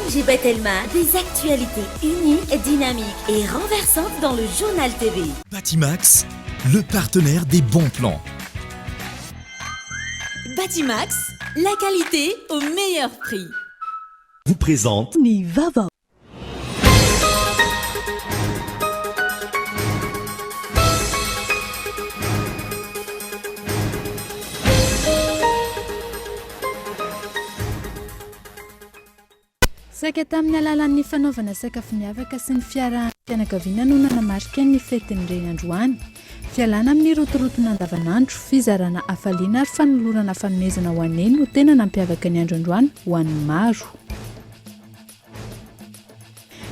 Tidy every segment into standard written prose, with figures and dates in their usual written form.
Najib Telma, des actualités uniques, dynamiques et renversantes dans le journal TV. Batimax, le partenaire des bons plans. Batimax, la qualité au meilleur prix. Vous présente Nivava. Saika tamin'ny alalan'ny fanaovana sakafo miavaka sy ny fiaraha-pianakaviana no nanamarika ny fetin'ireny androany. Fialana amin'ny rotorotona andavanandro, fizarana hafaliana ary fanolorana fanomezana ho aneny no tena nampiavaka ny andro androany ho an'ny maro.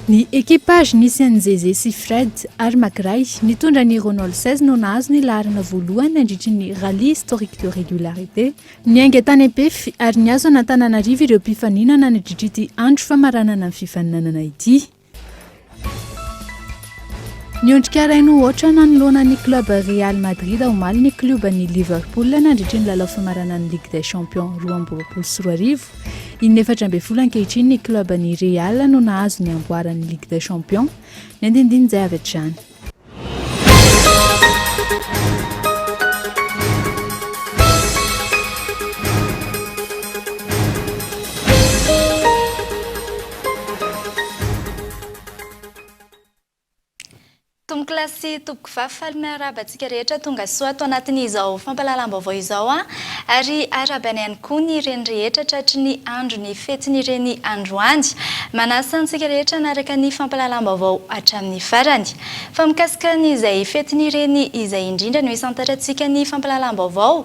Ny équipage nisy an'i Zezé sy Fred ary Magray nitondra ny Renault 16 no nahazo ny laharana voalohany nandritry ny rallye historique de régularité. Niainga tany Ampefy ary niazo an'Antananarivo ireo mpifaninana nandritry ity andro famaranana ny fifaninanana ity. Niondrika raino ohatra nanoloana ny club Real Madrid omaly ny kluban'ny Liverpool nandritry ny lalao famaranana ny Ligue des Champions 2024. Inefatra ambin'ny folo ankehitriny ny kluban'ny Real no nahazo ny amboaran'ny Ligue des Champions. Ny andinindiny avy hatrany. Klasy toboko vafaly miarabantsika rehetra tonga soa ato anatin'izao fampalalam-baovao izao ary arabany ihany koa ny ireny rehetra tratry ny andro ny fetin'ireny androany manasa antsika rehetra naraka ny fampalalam-baovao hatramin'ny farany fa mikasika n'izay fetin'ireny izay indrindra no isantarantsika ny fampalalam-baovao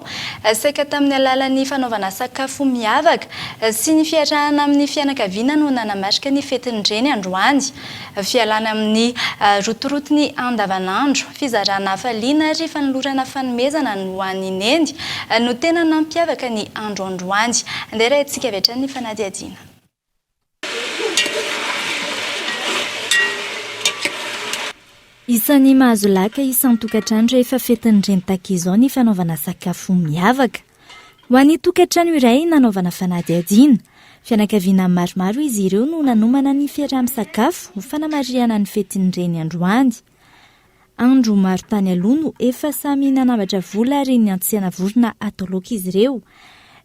saika tamin'ny alalan'ny fanaovana sakafo miavaka sy ny fiarahana amin'ny fianakaviana no nanamarika ny fetin'ireny androany fialana amin'ny rotorotony andavanandro fizarana hafaliana ary fanolorana fanomezana no hoan'ny neny no tena nampiavaka ny andro androany andera antsika avy hatrany ny fanadihadiana. Isan'ny mahazo laka isan'ny tokantrano rehefa fetin'ireny takizao ny fanaovana sakafo miavaka. Ho an'ny tokantrano iray nanaovana fanadihadiana. Fianakaviana maromaro izy ireo no nanomana ny fiaraha-misakafo ho fanamariana ny fetin'ireny androany. Andro maro tany aloha no efa samy nanambatra vola ary ny antsiana vorona atao laoka izy ireo.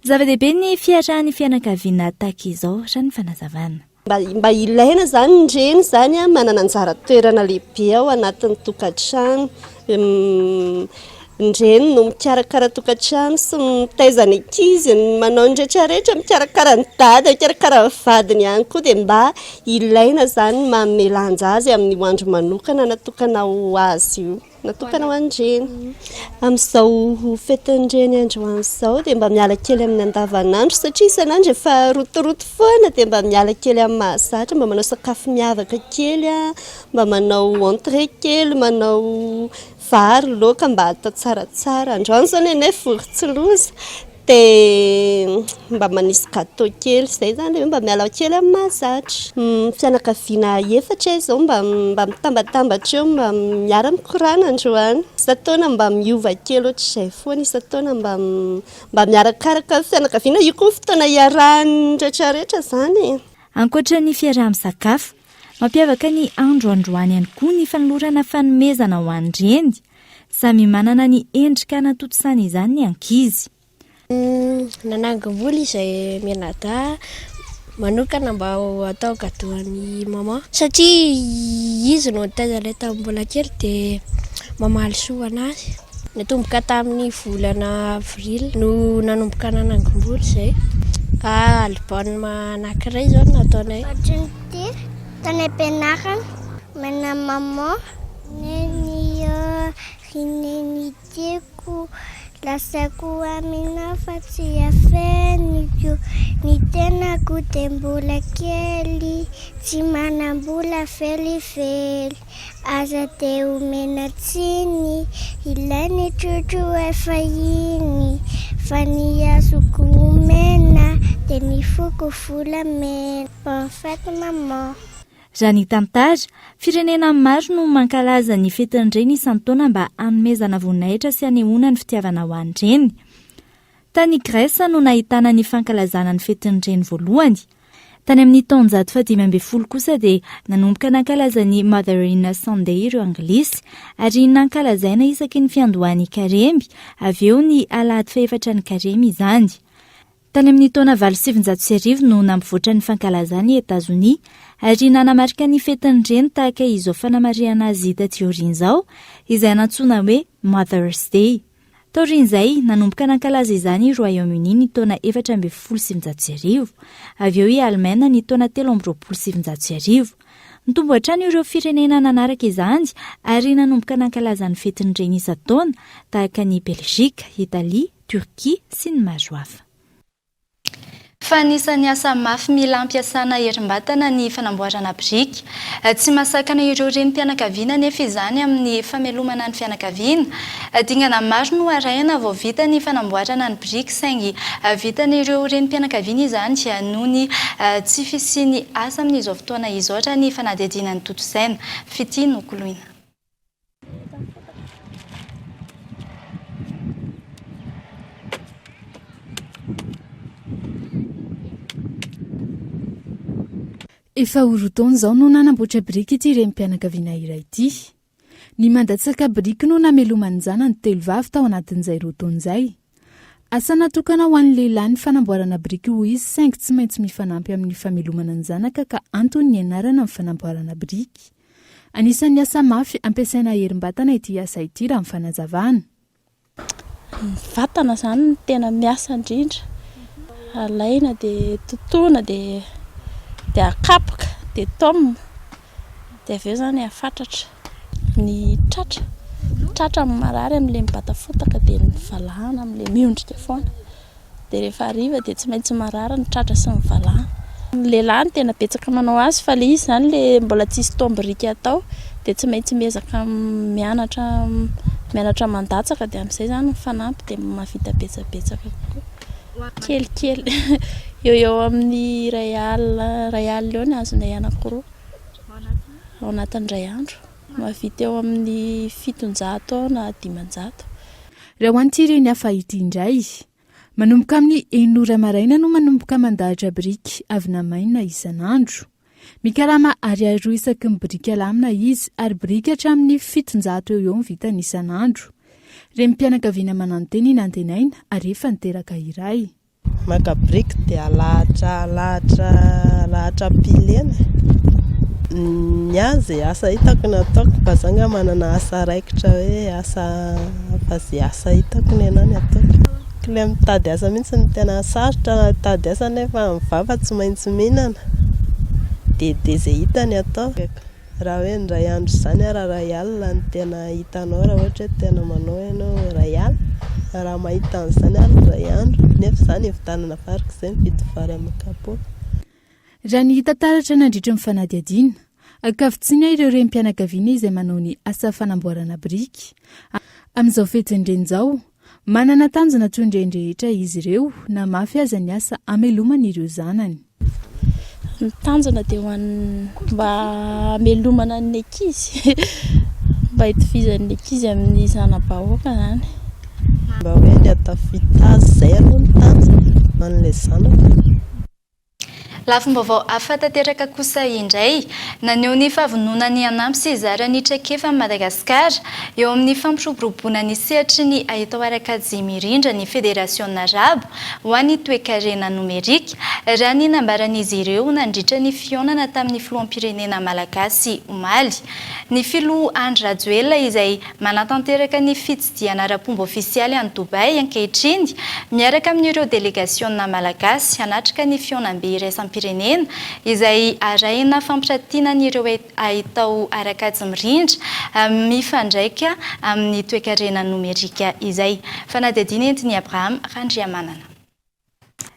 Zava-dehibe ny fiarahan'ny fianakaviana takizao raha ny fanazavana. Mba ilaina zany ndreny zany manana anjara toerana lehibe ao anatin'ny tokantrano. Ndreny no mikarakara tokantrano sy mitaizana ankizy manao ny rehetrarehetra mikarakara ny dady mikarakara ny vadiny ihany koa dia mba ilaina zany mamelanja azy amin'ny andro manokana natokana ho azy io natokana ho andreny amin'izao fetin'ireny androany izao dia mba miala kely amin'ny andavanandro satria isan'andro efa rotoroto foana dia mba miala kely amin'ny mahazatra mba manao sakafo miavaka kely mba manao entrée kely manao vary laoka mba atao tsaratsara androany zany ene vorotsiloza dia mba manisy gâteau kely izay zany mba miala kely amin'ny mahazatra fianakaviana efatra izao mba mitambatambatra eo mba miara mikorana androany isataona mba miova kely ohatr'izay foana isataona mba miarakaraka fianakaviana io koa fotoana iarahany rehetrarehetra zany. Ankoatra ny fiaraha-misakafo mampiavaka ny andro androany ihany koa ny fanolorana fanomezana ho andreny samy manana ny endrika natotosana izany ny ankizy. Nanangambola izay menada manokana mba atao gâteau an'i mama satria izy no taizalay tamin'ny mbola kely dia mamaly soa anazy. Natomboka tamin'ny volana avril no nanomboka nanangambola izay. Album anankiray izao nataonay. Tany ampianarana mana maman neny tiako lasako amina fa tsy afeniko ny tenako dia mbola kely tsy manam-bola felifely aza dia omena tsiny ilainy trotro efa iny fa ny azoko omena dia ny foko volamena bonne fête maman. Raha ny tantara, firenena maro no mankalaza ny fetin'ireny isan-taona mba hanomezana voninahitra sy hanehoana ny fitiavana ho andreny. Tany Grèce no nahitana ny fankalazana ny fetin'ireny voalohany. Tany amin'ny taonjato 15 kosa dia nanomboka nankalaza ny Mother in Sunday ireo anglisy ary nankalazaina isaky ny fiandohany Karemby avy eo ny alahady 4 ny Karemy izany. Tany amin'ny taona 1700 no nampivoatra ny fankalazany Etazonia ary nanamarika ny fetin'ireny tahaka izao fanamariana azy taty aoriana izao izay nantsoina hoe Mother's Day. Taorian'izay nanomboka nankalaza izany Royaume-Uni ny taona 1700 avy eo i Allemagne ny taona 1700. Nitombo hatrany ireo firenena nanaraka izany ary nanomboka nankalaza ny fetin'ireny isan-taona tahaka ny Belgique, Italia, Turquie sy ny maro hafa. Fa anisan'ny asa mafy mila ampiasana herim-batana ny fanamboarana briky. Tsy masakana ireo renim-pianakaviana nefa izany amin'ny famelomana ny fianakaviana. Dingana maro no arahina vao vita ny fanamboarana ny briky saingy vitan'ireo renim-pianakaviana izany dia noho ny tsy fisiany asa amin'izao fotoana izao raha ny fanadihadiana ny toto-saina. Fitino koloina. Efa rotaona izao no nanamboatra briky ity renim-pianakaviana iray ity. Ny mandatsaka briky no namelomany zanany 3 vavy tao anatin'izay rotaona izay. Asa natokana ho an'ny lehilahy ny fanamboarana briky hoy izy saingy tsy maintsy mifanampy amin'ny famelomana ny zanaka ka antony ny anarana amin'ny fanamboarana briky. Anisan'ny asa mafy ampiasaina herim-batana ity asa ity raha mifanazavana. Ny vatana izany tena miasa indrindra. Alaina dia totoina dia akapoka dia taomina dia avy eo izany afatratra. Ny tratra amin'ny marary amin'ilay mibata fotaka dia ny valahana amin'ilay miondrika foana. Dia rehefa hariva dia tsy maintsy marara ny tratra sy ny valahana. Ny lehilahy tena betsaka manao azy fa ilay izy izany ilay mbola tsisy taom-briky atao dia tsy maintsy miezaka mianatra mandatsaka dia amin'izay izany mifanampy dia mahavita betsabetsaka kelikely. Eo amin'ny ray alina eo ny azonay anankiroa ao anatin'iray andro. Mahavita eo amin'ny 700 na 500. Raha ho an'ity ireny hafa ity indray, manomboka amin'ny 9 maraina no manomboka mandahatra briky avy namainina isan'andro. Mikarama ariary isaky ny briky alamina izy ary briky hatramin'ny 700 eo ny vitany isan'andro. Renim-pianakaviana mananteny nantenaina ary efa niteraka iray. Maka briky dia alahatra pilena. Ny azy asa hitako nataoko fa zanga manana asa raikitra hoe asa hitako ny anany ataoko. Ilay mitady asa mihitsy ny tena sarotra mitady asa nefa mivava tsy maintsy mihinana. Dia izay hitany atao. Raha hoe ny ray andro izany raha ray alina ny tena hitanao raha ohatra hoe tena manao ianao ray alina. Raha mahita an'izany ray andro nefa izany evitanana varika izay mividy vary amin'ny kapoaka. Raha ny tantaratra nandritra ny fanadihadiana, ankavitsiana ireo renim-pianakaviana izay manao ny asa fanamboarana briky. Amin'izao fetin'ireny izao, manana tanjona toy ny rehetra izy ireo na mafy aza ny asa amelomana ireo zanany. Ny tanjona dia ho an'ny mba amelomana ny ankizy, mba hitovizan'ny ankizy amin'ny zanam-bahoaka izany. Mba hoe ny atafita azy izay aloha ny tanjona man'ilay zanaka. Lafim-baovao afa-tanteraka kosa indray, naneho ny fahavononan'ny anampy sy zarany traikefa Madagasikara eo amin'ny fampiroboroboana ny sehatry ny ahitao arakajy mirindra ny Fédération Arabo ho an'ny toe-karena nomerika raha ny nambaran'izy ireo nandritra ny fionana tamin'ny filoham-pirenena malagasy omaly. Ny filoha Andry Rajoelina izay manatanteraka ny fitsidiana ara-pomba ofisialy any Dubai ankehitriny miaraka amin'ireo delegaciona malagasy hanatrika ny fionam-be iraisam-pirenena izay arahina fampirantiana n'ireo ahitao arakajy mirindra mifandraika amin'ny toe-karena nomerika izay. Fanadihadiana entiny Abraham Randriamanana.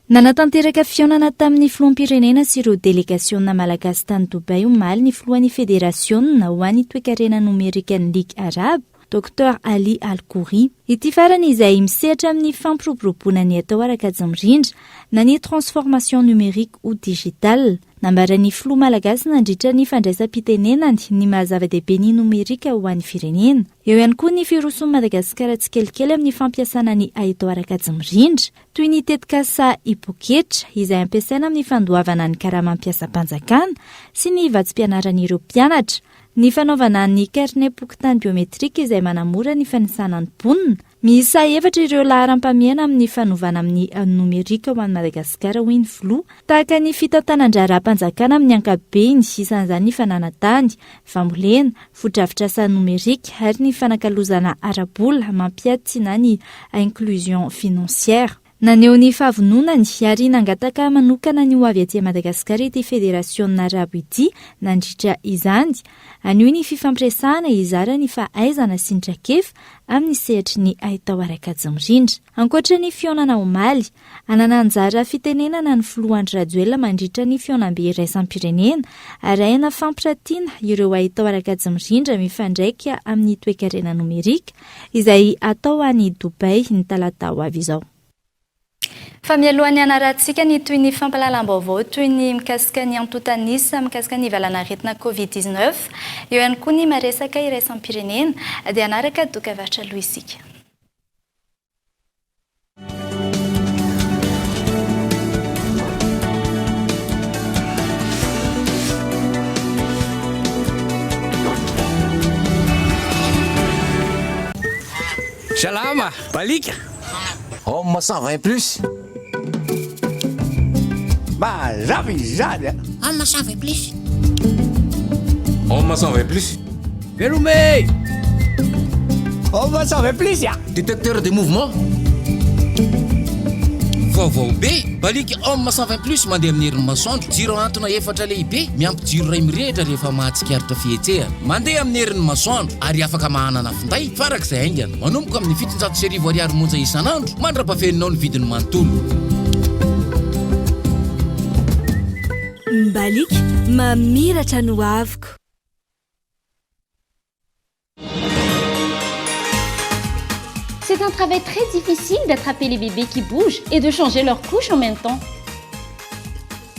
Nanatanteraka fionana tamin'ny filoham-pirenena sy ireo delegaciona malagasy tany Dubai omaly ny filohan'ny Fédérationna ho an'ny toe-karena nomerika ny Ligue Arabe, Dr Ali Al-Kouri. Ity farany izay misehatra amin'ny fampiroboroboana ny atao arakajy mirindra na ny transformation numérique ou digitale nambaran'ny filoha malagasy nandritra ny fandraisam-pitenenany ny mahazava-dehibe ny nomerika ho an'ny firenena. Eo ihany koa ny firoson'ny Madagasikara tsikelikely amin'ny fampiasana ny haitao arakajy mirindra toy ny tetikasa hipoketra izay ampiasaina amin'ny fandoavana ny karama-mpiasam-panjakana sy ny vatsim-pianaran'ireo mpianatra. Ny fanaovana ny carnet pokotany biometrika izay manamora ny fanisanany mponina. Miisa 4 ireo laharam-pahamehana amin'ny fanovana amin'ny nomerika ho an'ny Madagasikara hoy ny filoha, tahaka ny fitantanan-draharaha-mpanjakana amin'ny ankapobeny isan'izany ny fananantany, fambolena, foto-drafitrasa nomerika ary ny fanakalozana ara-bola mampiatsy na ny inclusion financière. Naneho ny fahavononany ary nangataka manokana ny ho avy aty Madagasikara ity Federasiona Arabo ity nandritra izany. Anio ny fifampiresahana izara ny fahaizana sy ny traikefa amin'ny sehatry ny haitao arakajy mirindra. Ankoatra ny fionana omaly, anana anjara fitenenana ny filoha Andry Rajoelina mandritra ny fionam-be iraisam-pirenena arahina fampiratiana ireo haitao arakajy mirindra mifandraika amin'ny toe-karena nomerika izay atao any Dubai ny talata ho avy izao. Fa mialohan'ny anarantsika ny toy ny fampalalam-baovao toy ny mikasika ny antotanisa mikasika ny valanaretina Covid-19, eo ihany koa ny maresaka iraisam-pirenena dia anaraka dokam-barotra aloha isika. Salama, balika. Homme 120 plus. Mazava izany. Homme 120 plus. Homme 120 plus. Verrouillé. Homme 120 plus ya. Détecteur de mouvement. Vaovao be, balika homme 120 plus mandeha amin'ny herin'ny masoandro, jiro antona 4 lehibe, miampy jiro ray mirehitra rehefa mahatsikaritra fihetsehana. Mandeha amin'ny herin'ny masoandro ary afaka mahanana finday farak'izay haingana. Manomboka amin'ny 700 ariary monja isan'andro, mandrapafeninao ny vidiny manontolo. Balika mamiratra no aviko. C'est un travail très difficile d'attraper les bébés qui bougent et de changer leurs couches en même temps.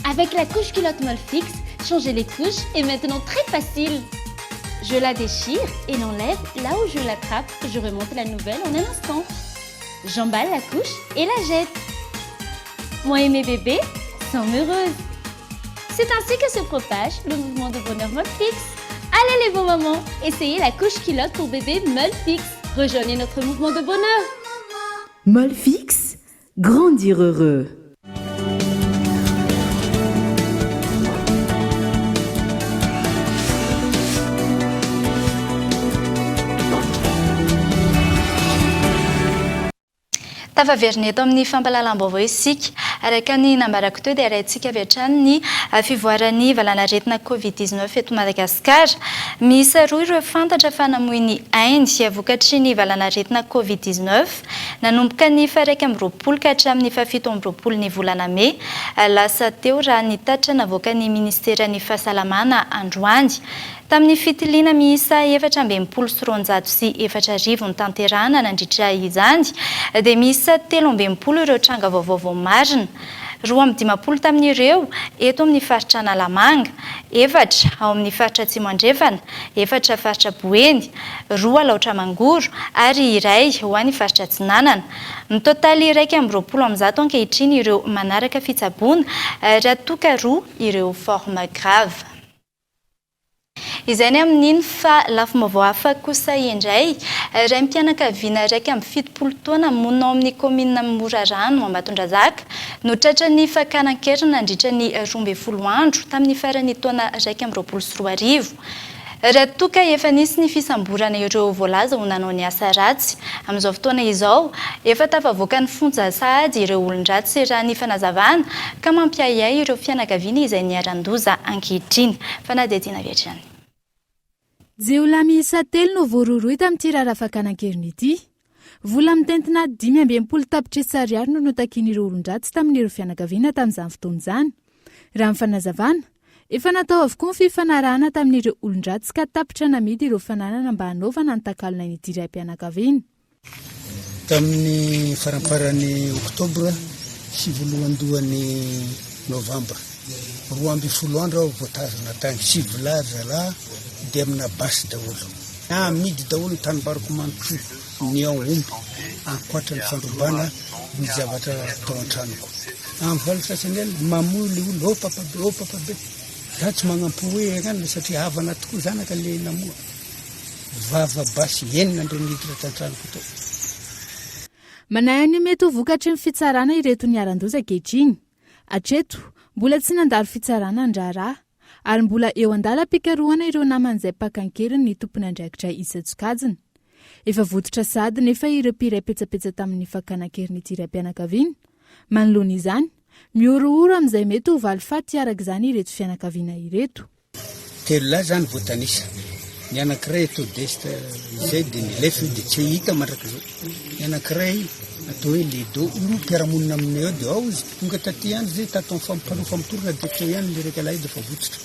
Avec la couche culotte Molfix, changer les couches est maintenant très facile. Je la déchire et l'enlève là où je l'attrape. Je remonte la nouvelle en un instant. J'emballe la couche et la jette. Moi et mes bébés sommes heureuses. C'est ainsi que se propage le mouvement de bonheur Molfix. Allez les beaux mamans, essayez la couche culotte pour bébé Molfix. Rejoignez notre mouvement de bonheur. Molfix, grandir heureux. Tafaverina eto amin'ny fampalalam-baovao isika araka ny nambarako teo dia arahintsika avy hatrany ny fivoaran'ny valanaretina Covid-19 eto Madagasikara. Miisa 2 ireo fantatra fa namoy ny Inde vokatry ny valanaretina Covid-19 nanomboka ny 1 ka hatramin'ny 7 ny volana May. Lasa teo raha ny tatra navoaka ny Ministeran'ny Fahasalamana androany. Tamin'ny fitiliana miisa 424 ny tanterahana nandritra izany dia miisa 13 ireo tranga vaovao marina. 12 tamin'ireo eto amin'ny faritra Analamanga, 4 ao amin'ny faritra Tsimandrefana, 4 faritra Boeny, 2 Alaotra Mangoro ary 1 ho an'ny faritra Tsinanana. Ny totaly 120 ankehitriny ireo manaraka fitsaboana raha toka 2 ireo forme grave. Izay ny amin'iny fa lafim-baovao hafa kosa indray raim-pianakaviana raiky amin'ny 70 taona monina ao amin'ny komina Morarano Ambatondrazaka no tratran'ny fakanan-kerina nandritra ny 12 andro tamin'ny faran'ny taona 2024. Raha toka efa nisy ny fisamborana ireo voalaza ho nanao ny asa ratsy. Amin'izao fotoana izao efa tafavoaka ny fonja sahady ireo olon-dratsy raha ny fanazavana ka mampiayay ireo fianakaviana izay niaran-doza ankehitriny. Fanadihadiana avy hatrany. Zeola miisa 3 no voaroroy tamin'ity raharaha fakanan-keriny ity. Vola mitentina 520 tapitrisa ariary no notakin'ireo olon-dratsy tamin'ireo fianakaviana tamin'izany fotoana izany. Raha ny fanazavana, efa natao avokoa ny fifanarahana tamin'ireo olon-dratsy ka tapitra namidy ireo fananana mba hanaovana ny takalona ny ity raim-pianakaviana. Tamin'ny faramparany Oktobra sy voalohan'ny Novambra 12 andro aho voatazana tany 7 laza dia amina basy daholo amidy daholo ny tanimbariky manontolo ny aomby ankoatra ny fandrombana ny zavatra tao an-tranoko amin'ny valo sasany ela mamoly olo papabe za tsy magnampy hoe agnana satria havana tokoa zanaka le namoa vava basy enina androniditra tan-tranoko tao. Manay any mety ho vokatry ny fitsarana ireto ny aran-doza ankehitriny. Hatreto mbola tsy nandalo fitsarana an-draharaha ary mbola eo andala-pikarohana ireo naman'izay pakankeriny ny tompony andraikitra isa-tsokajiny. Efa vototra sady nefa ireo mpiray petsapetsa tamin'ny fakanakeriny ity raim-pianakaviana. Manoloana izany, miorooro amin'izay mety ho valifaty araka izany ireto fianakaviana ireto. Telo lahy zany voatanisa. Ny anankiray atao desta izay dia ny lefa dia tsy hita mandraka izao. Ny anankiray atao hoe ledo io mpiaramonina aminay ao dia ao izy tonga taty ihany zay tatao fampanofa mitorona dia teo ihany le raika lahy dia fa vototra.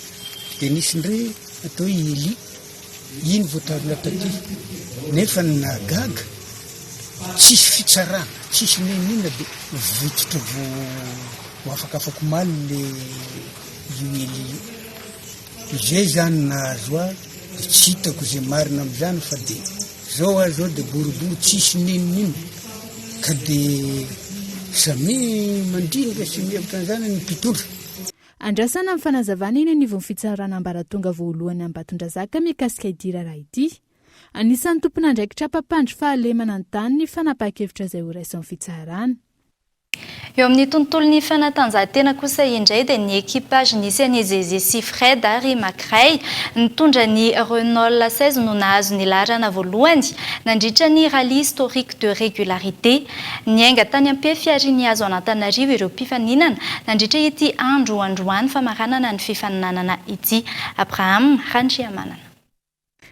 Dia nisy ndray atao hoe Eli iny voatarona taty nefa nagaga tsisy fitsarana tsisy nenina dia vototra vo afakafako maly le io Eli io. Izay zany nahazo aho tsy hitako izay marina amin'izany fa dia zao aho zao dia boribory tsisy nenininy ka dia samy mandrinika sy mihevitra an'izany ny mpitondra. Andrasana amin'ny fanazavana iny anivon'ny fitsarana ambaratonga voalohany Ambatondrazaka mikasika idira raha ity. Anisan'ny tompony andraikitra mpampandry fahalemana ny tany ny fanapa-kevitra izay ho raisan'ny fitsarana. Eo amin'ny tontolon'ny fanatanjahantena kosa indray dia ny ekipage nisy an'i Zezé sy Fred ary Macray nitondra ny Renault 16 no nahazo ny laharana voalohany nandritra ny rallye historique de régularité. Niainga tany Ampefy ary nihazo Antananarivo ireo mpifaninana nandritra ity androany famaranana ny fifaninanana ity. Abraham Randriamanana.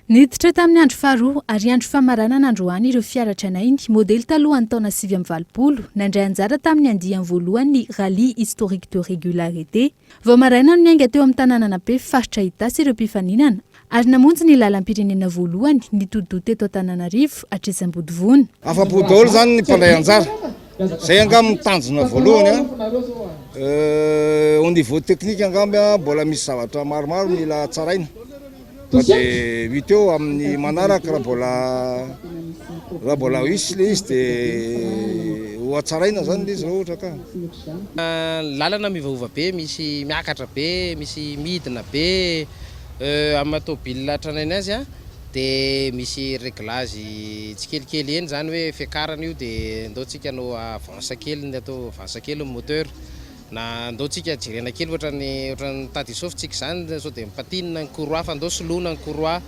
Niditra tamin'ny andro faharoa ary andro famaranana androany ireo fiaratranainy modely talohan'ny taona 2020 nandray anjara tamin'ny andiany voalohany ny rallye historique de régularité. Vao maraina no niainga teo amin'ny tanànan'Ampefy faritra Itasy ireo mpifaninana ary namonjy ny lalam-pirenena voalohany nitodido teto Antananarivo Atresim-Bodivona. Afa-po daholo zany ny mpandray anjara. Zay angamba mitanjona voalohany au niveau technique angamba mbola misy zavatra maromaro mila tsaraina. Dia viteo amin'ny manaraka raha mbola hisy le izy dia ho atsaraina zany le izy raha ohatra ka. Lalana mivaova be, misy miakatra be, misy midina be amin'ny tômôbila tranainy azy dia misy réglage tsikelikely eny zany hoe fiakarana io dia ndaontsika no avance kely atao avance kely moteur na ndaontsika jerena kely ohatrany tady sofintsika zany sao dia mipatinina ny courroie fa ndao soloina ny courroie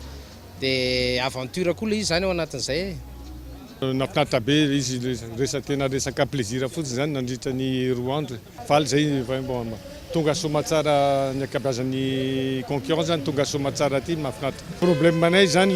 dia aventure koa le izy zany ao anatin'izay. Nafinaritra be izy tena resaka plaisir fotsiny zany nandritra ny roa andro. Faly zay tonga soma tsara ny ankabeazan'ny concurrence zany tonga soma tsara aty mahafinaritra. Problème manay zany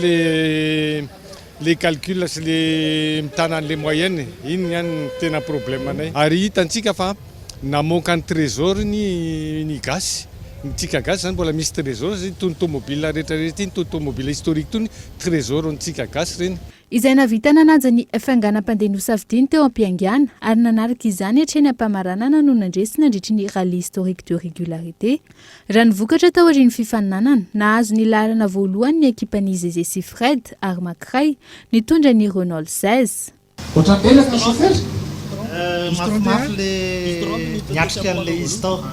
les calculs sy le mitana an'le moyenne iny ihany tena problème manay. Ary hitantsika fa namoaka ny trésor ny gasy. Nitsika gasy zany mbola misy trésor tony tomobile rehetrarehetra iny tony tomobile historique tony trésor nitsika gasy reny. Izay navita nananja ny fanganam-pandeha nosafidiany teo am-Piangana ary nanaraka izany hatreny am-pamaranana no nandresy nandritra ny rallye historique de régularité. Raha nivokatra tao aorian'ny fifaninanana nahazo ny laharana voalohany ny ekipan'i Zezé sy Fred ary Macray nitondra ny Renault 16. Mafimafy le niatrika an'le izy tao.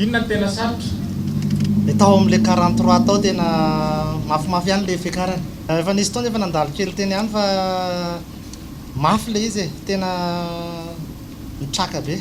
Inona tena sarotra? Tao amin'le 43 tao tena mafimafy ihany le fiakarana. Efa nisy tao nefa nandalo kely teny ihany fa mafy le izy tena mitraka be.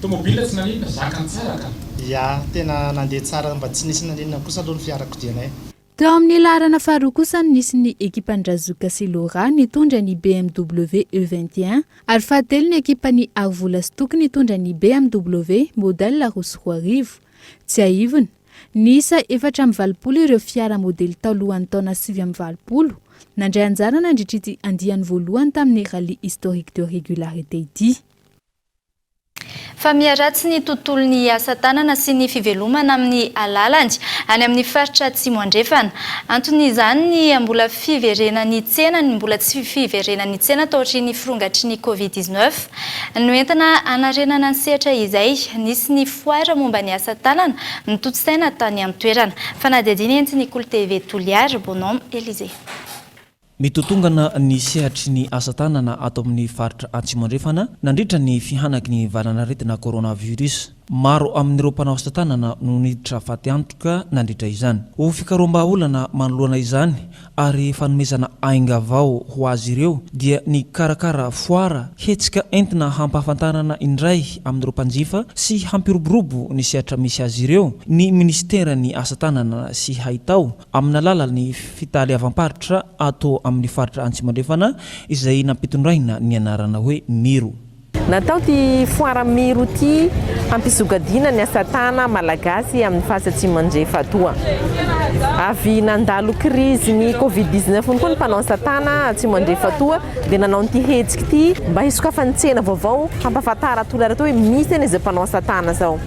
Tomobile tsy nanina zakany tsara ka? Ya, tena nandeha tsara mba tsy nisy nanina kosa aloha ny fiarakodianay. Teo amin'ny laharana faharoa kosa nisy ny ekipan'ny Razuka sy Laura nitondra ny BMW E21 ary fahatelo ny ekipan'ny Arvola Stock nitondra ny BMW modèle Rosso Roarivo. Tsy aivona, nisa 420 ireo fiara modely talohan'ny taona 2020 nandray anjara nandritra ity andiany voalohany tamin'ny rallye historique de régularité ity. Fa miaratsy ny tontolon'ny asa tanana sy ny fivelomana amin'ny alalany any amin'ny faritra Atsimo andrefana. Anton'izany ny mbola fiverenan'ny tsena ny mbola tsy fiverenan'ny tsena taotrin'ny firongatry ny Covid-19. Noentina anarenana ny sehatra izay nisy ny foara momba ny asa tanana nitotsaina tany amin'ny toerana. Fanadihadiana entiny Kolo TV Toliara Bonhomme Élysée. Mitotongana ny sehatry ny asa tanana ato amin'ny faritra Atsimo andrefana nandritra ny fihanaky ny valanaretina coronavirus. Maro amin'ireo mpanao asa tanana no niditra faty antoka nandritra izany. Ho fikaroam-baolana manoloana izany ary fanomezana ainga avao ho azy ireo dia ny karakara foara hetsika entina hampahafantarana indray amin'ireo mpanjifa sy hampiroborobo ny sehatra misy azy ireo ny ministerany asa tanana sy haitao amin'ny alalan'ny fitaly avamparitra ato amin'ny faritra Atsimo andrefana izay nampitondraina ny anarana hoe Miro. Natao ty foara Miro ty hampisogadina ny asa tana malagasy amin'ny faritra Atsimo andrefa toa. Avy nandalo krizy ny Covid-19 koa ny mpanao asa tana Atsimo andrefa toa dia nanao ty hetsiky ty mba hisokafany tsena vaovao hampafantara tolera hoe misy tena izay mpanao asa tana zao.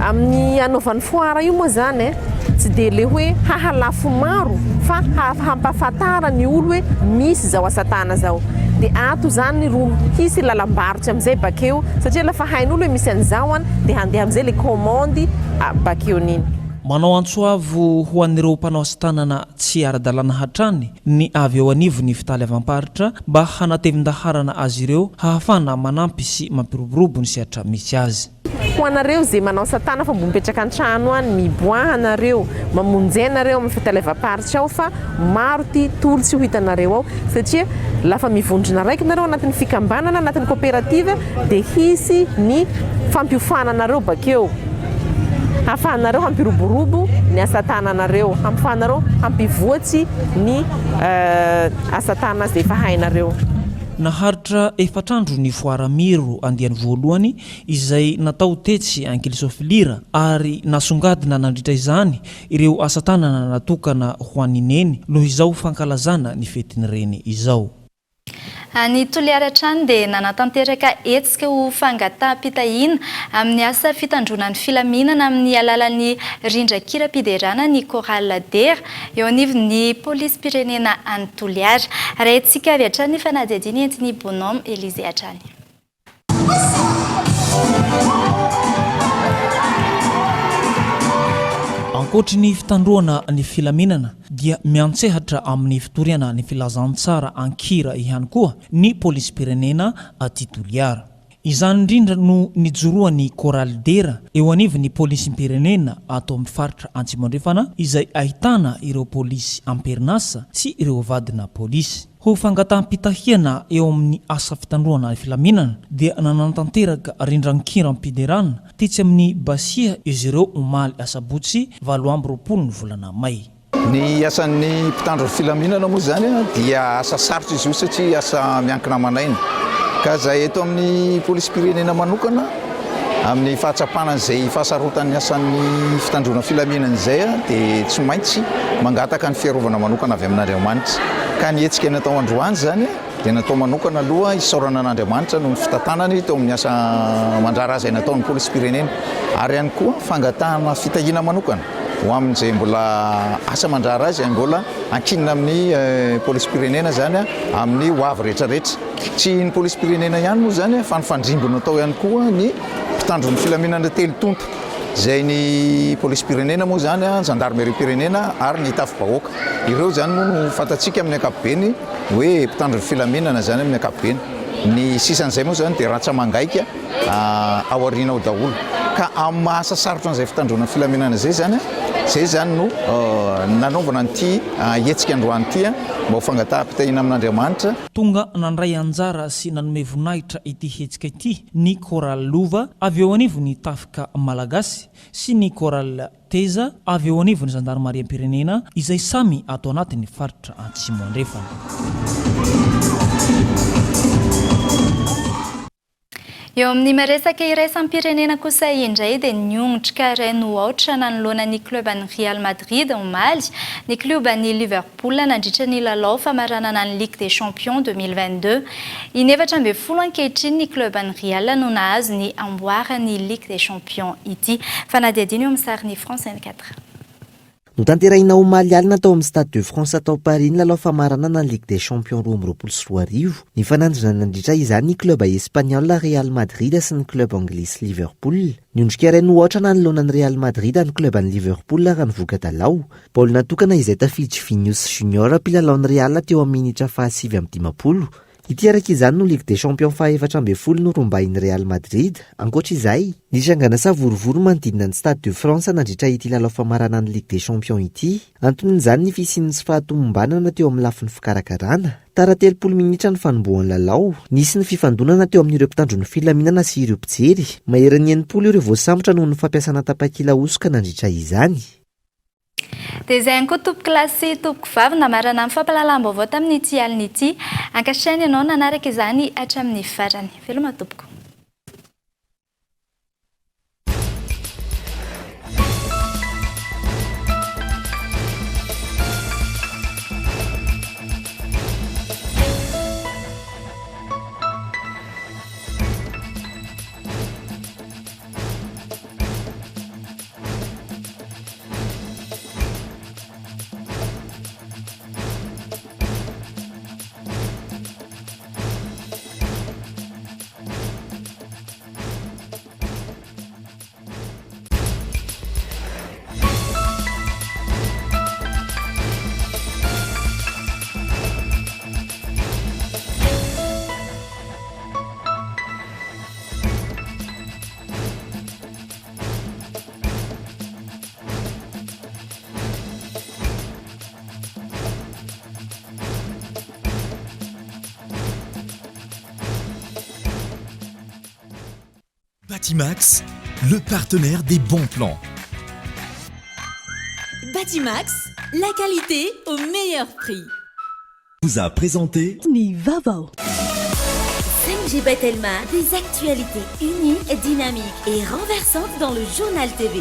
Amin'ny anaovan'ny foara io moa zany tsy dia le hoe hahalafo maro fa hampafantara ny olo hoe misy zao asa tana zao. Dia ato zany ro hisy lalambarotsy amizay bakeo satria lafa hain'olo hoe misy an'izao any dia handeha amizay le komandy bakeo niny. Manao antsoavo ho an'ireo mpanao asa tanana tsy ara-dalàna hatrany ny avy eo anivo ny fitaly avamparitra mba hanatevin-daharana azy ireo hahafana manampy sy mampiroborobo ny sehatra misy azy. Ho anareo zay manao asa tana fa mbo mipetraka an-trano any miboahanareo mamonjenareo amin'ny fitaly avamparitra ao fa maro ty tolotsy ho hitanareo ao satria lafa mivondrona raiky nareo anatin'ny fikambanana anatin'ny kooperativa dia hisy ny fampiofananareo bakeo. Hafahanareo hampiroborobo ny asa tananareo, hampahanareo hampivoatsy ny asa tana zay efa hainareo. Naharitra efatrandro ny foara Miro andiany voalohany izay natao tetsy Ankilisofilira ary nasongadina nandritra izany ireo asa tanana natokana ho an'ny neny noho izao fankalazana ny fetin'ireny izao. Ny Toliara trano dia nanatanteraka hetsika ho fangataham-pitahina amin'ny asa fitandronan'ny filaminana amin'ny alalan'ny rindran-kiram-piderana ny Chorale d'Air eo anivon'ny polisy pirenena any Toliara. Raintsika avy hatrany fanadihadiana entiny Bonhomme Élysée hatrany. Ankoatry ny fitandroana ny filaminana dia miantsehatra amin'ny fitoriana ny filazantsara ankira ihany koa ny polisy pirenena aty Toliara. Izany indrindra no nijoroan'ny Chorale d'Air eo anivon'ny polisy pirenena ato amin'ny faritra Atsimo andrefana izay ahitana ireo polisy amperinasa sy ireo vadina polisy. Ho fangataham-pitahiana eo amin'ny asa fitandroana ny filaminana dia nanantanteraka rindran-kiram-piderana tetsy amin'ny Basia izy ireo omaly asabotsy 7 ny volana May. Ny asan'ny mpitandro filaminana moa zany dia asa sarotra izy io satria asa miankina manaina. Ka zahay eto amin'ny polisy pirenena manokana amin'ny fahatsapana izay fahasarotan'ny asan'ny fitandrona filaminana izay dia tsy maintsy mangataka ny fiarovana manokana avy amin'Andriamanitra. Ka ny hetsika natao androany zany dia natao manokana aloha isaorana an'Andriamanitra noho ny fitantanany teo amin'ny asa mandrara izay nataon'ny polisy pirenena ary ihany koa fangatahana fitahiana manokana ho amin'izay mbola asa mandrara azy mbola ankinina amin'ny polisy pirenena zany amin'ny hoavy rehetrarehetra. Tsy ny polisy pirenena ihany moa zany fa ny fandrimbo natao ihany koa ny mpitandron'ny filaminana telo-tonta izay ny polisy pirenena moa zany gendarmerie pirenena ary ny tafy-bahoaka. Ireo zany moa no fantatsika amin'ny ankapobeny hoe mpitandron'ny filaminana zany amin'ny ankapobeny. Ny sisan'izay moa zany dia ratsa mangaika ao aoriana ao daholo. Ka amin'ny asa sarotra an'izay fitandrona filaminana zay zany no nanaovana an'ity hetsika androany ity mba ho fangataham-pitahiana amin'Andriamanitra. Tonga nandray anjara sy nanome voninahitra ity hetsika ity ny Chorale Lova avy eo anivon'ny tafika malagasy sy ny Chorale Teza avy eo anivon'ny gendarmerie pirenena izay samy ato anatin'ny faritra Atsimo andrefana. eo amin'ny maresaka iraisam-pirenena kosa indray dia niongotrika iray noaotra nanoloana ny kluban'ny Real Madrid omaly ny kluban'ny Liverpool nandritra ny lalao famaranana ny Ligue des Champions 2022 inefatra ambin'ny folo ankehitriny ny kluban'ny Real no nahazo ny amboarany Ligue des Champions ity fanadihadiny eo amin'ny sarin'ny France 24. Notanterahina omaly alina tao amin'ny Stade de France tao Paris ny lalao famaranana ny Ligue des Champions 2024. Ny fanandrina nandritra izany ny club espagnol Real Madrid sy ny club anglisy Liverpool. Niondrika iray nohoatra nanoloana ny Real Madrid ny club ny Liverpool raha nivoaka talao. Baolina natokana izay tafiditra Vinicius Junior mpilalao ny Real teo amin'ny minitra fahasivy amin'ny 50. Ity araka izany no Ligue des Champions faha-efatra ambin'ny folo no rombahin'ny Real Madrid. Ankoatra izay, nisangana savorovory manodidina ny Stade de France nandritra ity lalao famaranana ny Ligue des Champions ity. Anton'izany ny fisian'ny sy fahatomombanana teo amin'ny lafin'ny fikarakarana. Tara 30 minitra ny fanombohan'ny lalao. Nisy ny fifandonana teo amin'ireo mpitandron'ny filaminana sy ireo mpijery. Maheran'ny enimpolo ireo voasambotra noho ny fampiasana tapakila osoka nandritra izany. Dia izay ihany koa tompoko lasy tompoko vavy namarana amin'ny fampahalalam-baovao tamin'ity alina ity ankatrany ianao nanaraka izany hatramin'ny farany. Veloma tompoko. Batimax, le partenaire des bons plans. Batimax, la qualité au meilleur prix. Vous a présenté Nivavo. 5G Batelma, des actualités uniques, dynamiques et renversantes dans le journal TV.